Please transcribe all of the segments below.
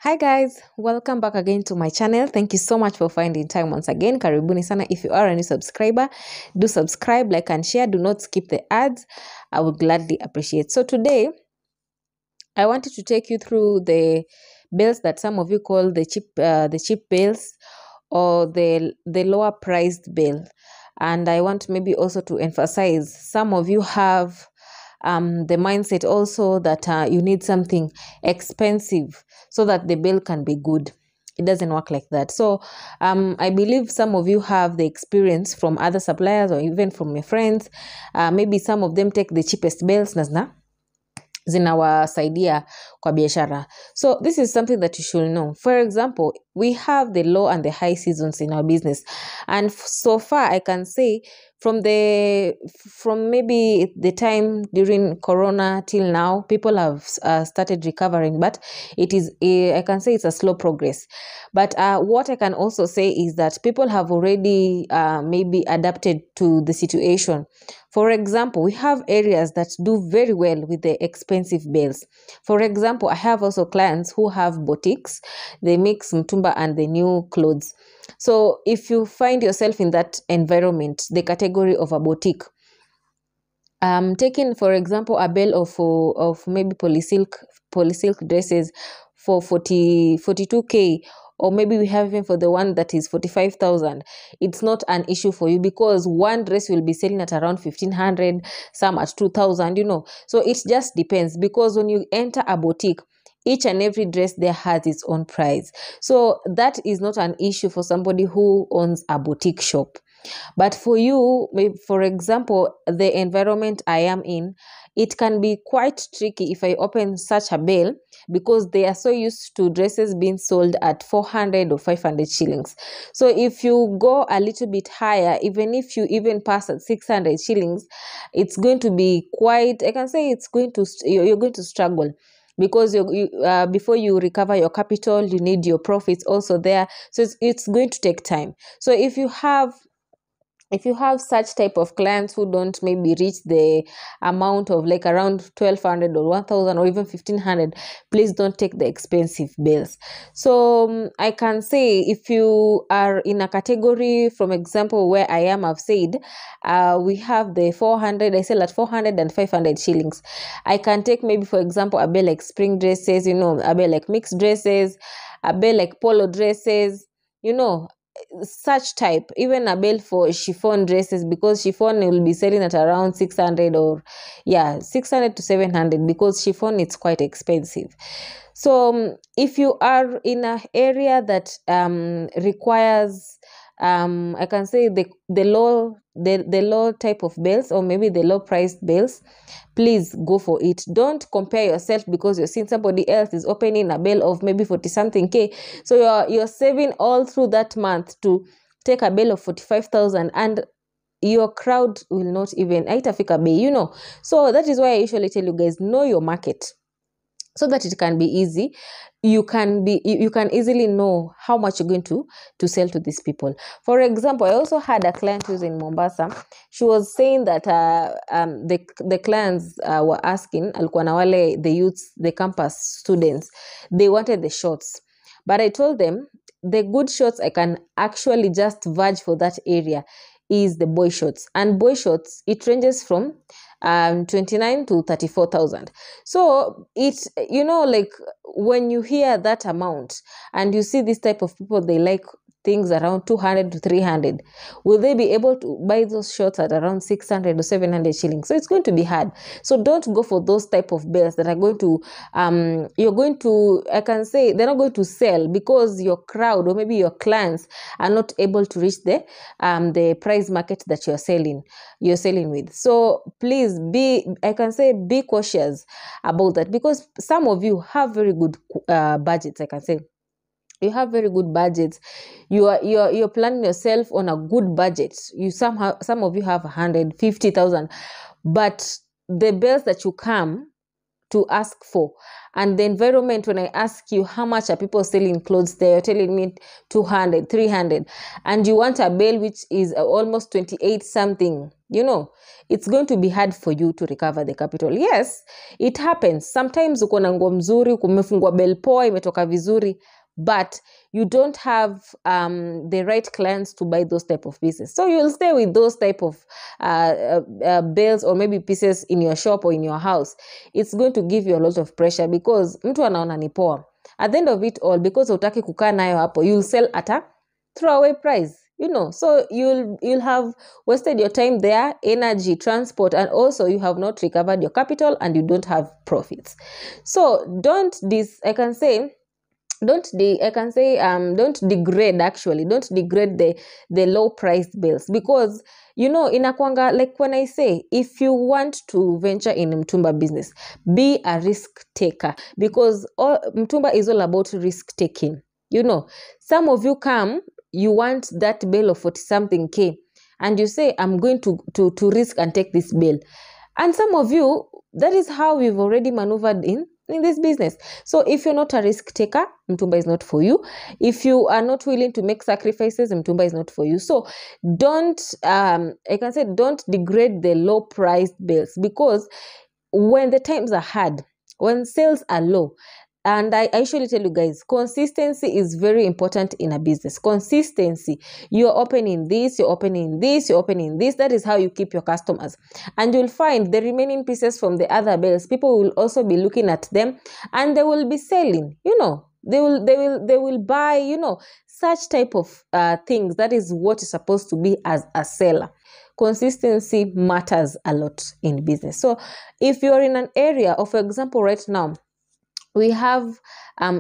Hi guys, welcome back again to my channel. Thank you so much for finding time once again. Karibuni sana. If you are a new subscriber, do subscribe, like and share. Do not skip the ads. I would gladly appreciate. So today, I wanted to take you through the bales that some of you call the cheap bales or the lower priced bale. And I want maybe also to emphasize some of you have the mindset also that you need something expensive so that the bill can be good. It doesn't work like that. So I believe some of you have the experience from other suppliers or even from your friends. Maybe some of them take the cheapest bills nazna zinawasaidia kwa biashara. So this is something that you should know. For example, we have the low and the high seasons in our business, and so far I can say from maybe the time during Corona till now, people have started recovering, but it is I can say it's a slow progress. But what I can also say is that people have already maybe adapted to the situation. For example, we have areas that do very well with the expensive bales. For example, I have also clients who have boutiques. They mix Mtumba and the new clothes. So if you find yourself in that environment, the category of a boutique, taking for example a bale of maybe polysilk dresses for 42K, or maybe we have even for the one that is 45,000. It's not an issue for you because one dress will be selling at around 1,500, some at 2,000, So it just depends, because when you enter a boutique, each and every dress there has its own price. So that is not an issue for somebody who owns a boutique shop. But for you, for example, the environment I am in, it can be quite tricky if I open such a bale, because they are so used to dresses being sold at 400 or 500 shillings. So if you go a little bit higher, even if you even pass at 600 shillings, it's going to be quite, I can say you're going to struggle, because before you recover your capital, you need your profits also there. So it's going to take time. So if you have such type of clients who don't maybe reach the amount of like around 1,200 or 1,000 or even 1,500, please don't take the expensive bills. So I can say, if you are in a category, from example where I am, I've said we have the 400, I sell at 400 and 500 shillings. I can take maybe, for example, a bill like spring dresses, a bill like mixed dresses, a bill like polo dresses, such type, even a bill for chiffon dresses, because chiffon will be selling at around 600 or 600 to 700, because chiffon it's quite expensive. So if you are in an area that requires I can say the low type of bills, or maybe the low priced bills, please go for it. Don't compare yourself because you're seeing somebody else is opening a bill of maybe 40 something K. So you're saving all through that month to take a bill of 45,000, and your crowd will not even itafika bay, So that is why I usually tell you guys, know your market, so that it can be easy. You can easily know how much you're going to sell to these people. For example, I also had a client who's in Mombasa. She was saying that the clients were asking, alikuwa na wale the youths, the campus students, they wanted the shorts. But I told them the good shorts I can actually just vouch for that area is the boy shorts. And boy shorts, it ranges from 29 to 34,000. So it's, like when you hear that amount and you see this type of people, they like things around 200 to 300, will they be able to buy those shorts at around 600 or 700 shillings? So it's going to be hard. So don't go for those type of bills that are going to I can say they're not going to sell, because your crowd or maybe your clients are not able to reach the price market that you're selling with. So please be cautious about that, because some of you have very good budgets. I can say you have very good budgets. You're planning yourself on a good budget. Some of you have 150,000, but the bills that you come to ask for, and the environment, when I ask you how much are people selling clothes there, you're telling me 200, 300, and you want a bill which is almost 28 something. it's going to be hard for you to recover the capital. Yes, it happens. Sometimes uko na nguo mzuri, kumefungwa bell poa, imetoka vizuri, but you don't have the right clients to buy those type of pieces. So you'll stay with those type of bales or maybe pieces in your shop or in your house. It's going to give you a lot of pressure because mtu anaona ni poa. At the end of it all, because utaki kukaa nayo hapo, you'll sell at a throwaway price. So you'll have wasted your time there, energy, transport, and also you have not recovered your capital and you don't have profits. So don't degrade the low priced bills, because inakwanga, like when I say, if you want to venture in Mtumba business, be a risk taker, because Mtumba is all about risk taking. Some of you you want that bill of 40 something K and you say, I'm going to risk and take this bill. And some of you, that is how we've already maneuvered in this business. So if you're not a risk taker, Mtumba is not for you. If you are not willing to make sacrifices, Mtumba is not for you. So don't degrade the low priced bills, because when the times are hard, when sales are low, and I usually tell you guys, consistency is very important in a business. Consistency. You're opening this, you're opening this, you're opening this. That is how you keep your customers. And you'll find the remaining pieces from the other bills, people will also be looking at them and they will be selling. They will buy, such type of things. That is what you're supposed to be as a seller. Consistency matters a lot in business. So if you're in an area, or for example, right now, we have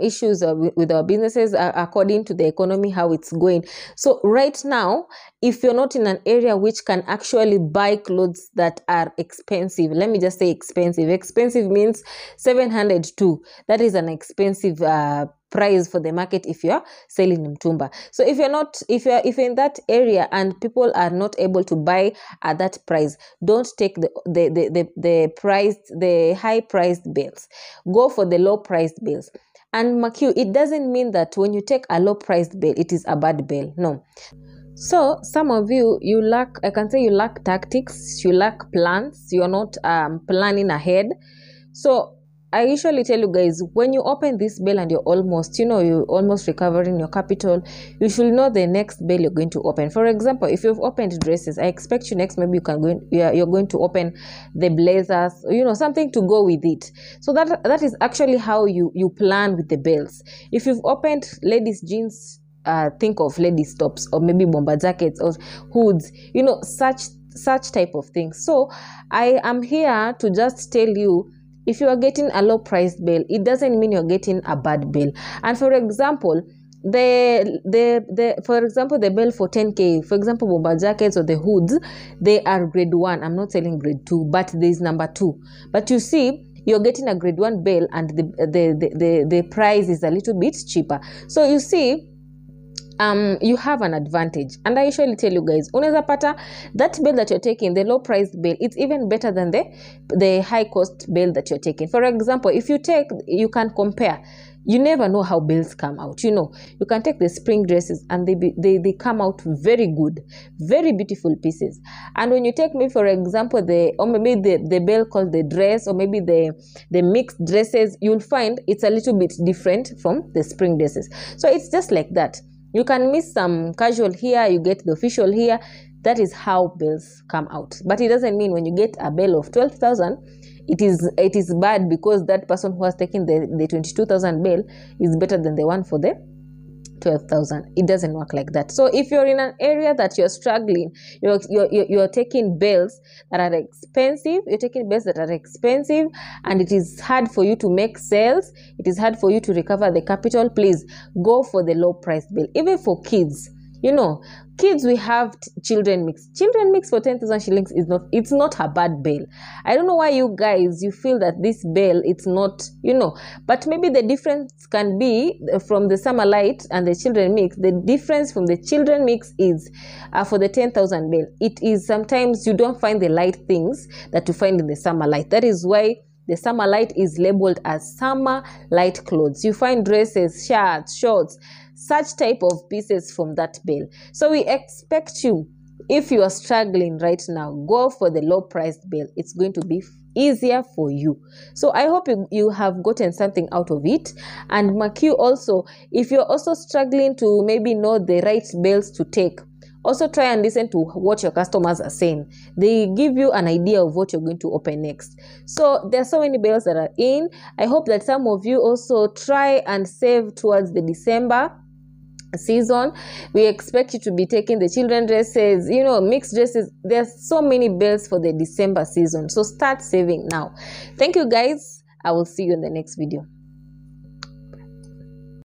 issues with our businesses according to the economy, how it's going. So right now, if you're not in an area which can actually buy clothes that are expensive, let me just say expensive. Expensive means 700 too. That is an expensive price for the market if you're selling Mtumba. So if you're in that area and people are not able to buy at that price, don't take the high priced bills. Go for the low priced bills. And mark you, it doesn't mean that when you take a low priced bill, it is a bad bill. No. So some of you lack tactics, you lack plans, you're not planning ahead. So I usually tell you guys, when you open this bill and you're almost recovering your capital, you should know the next bill you're going to open. For example, if you've opened dresses, I expect you next, maybe you're going to open the blazers, something to go with it. So that is actually how you plan with the bills. If you've opened ladies jeans, think of ladies tops, or maybe bomber jackets or hoods, such type of things. So I am here to just tell you, if you are getting a low priced bill, it doesn't mean you're getting a bad bill. And for example, the bill for 10K, for example, bomber jackets or the hoods, they are grade 1. I'm not selling grade 2, but there is number 2. But you see, you're getting a grade 1 bill and the price is a little bit cheaper. So you see, you have an advantage. And I usually tell you guys, unaweza pata that bill that you're taking, the low priced bill, it's even better than the high cost bill that you're taking. For example, if you can compare. You never know how bills come out. You can take the spring dresses and they come out very good, very beautiful pieces. And when you take, maybe for example, the bill called the dress, or maybe the mixed dresses, you'll find it's a little bit different from the spring dresses. So it's just like that. You can miss some casual here, you get the official here. That is how bills come out. But it doesn't mean when you get a bill of 12,000, it is bad because that person who has taken the 22,000 bill is better than the one for the 12,000. It doesn't work like that. So if you're in an area that you're struggling, you're taking bills that are expensive, and it is hard for you to make sales, it is hard for you to recover the capital, please go for the low price bill. Even for kids, kids, we have children mix for 10,000 shillings it's not a bad bill. I don't know why you guys, you feel that this bill, it's not, but maybe the difference can be from the summer light and the children mix. The difference from the children mix is for the 10,000 bill, it is sometimes you don't find the light things that you find in the summer light. That is why the summer light is labeled as summer light clothes. You find dresses, shirts, shorts, such type of pieces from that bill. So we expect you, if you are struggling right now, go for the low priced bale. It's going to be easier for you. So I hope you have gotten something out of it. And mark you also, if you're also struggling to maybe know the right bales to take, also try and listen to what your customers are saying. They give you an idea of what you're going to open next. So there are so many bales that are in. I hope that some of you also try and save towards the December season. We expect you to be taking the children dresses, mixed dresses. There's so many bales for the December season. So start saving now. Thank you guys. I will see you in the next video.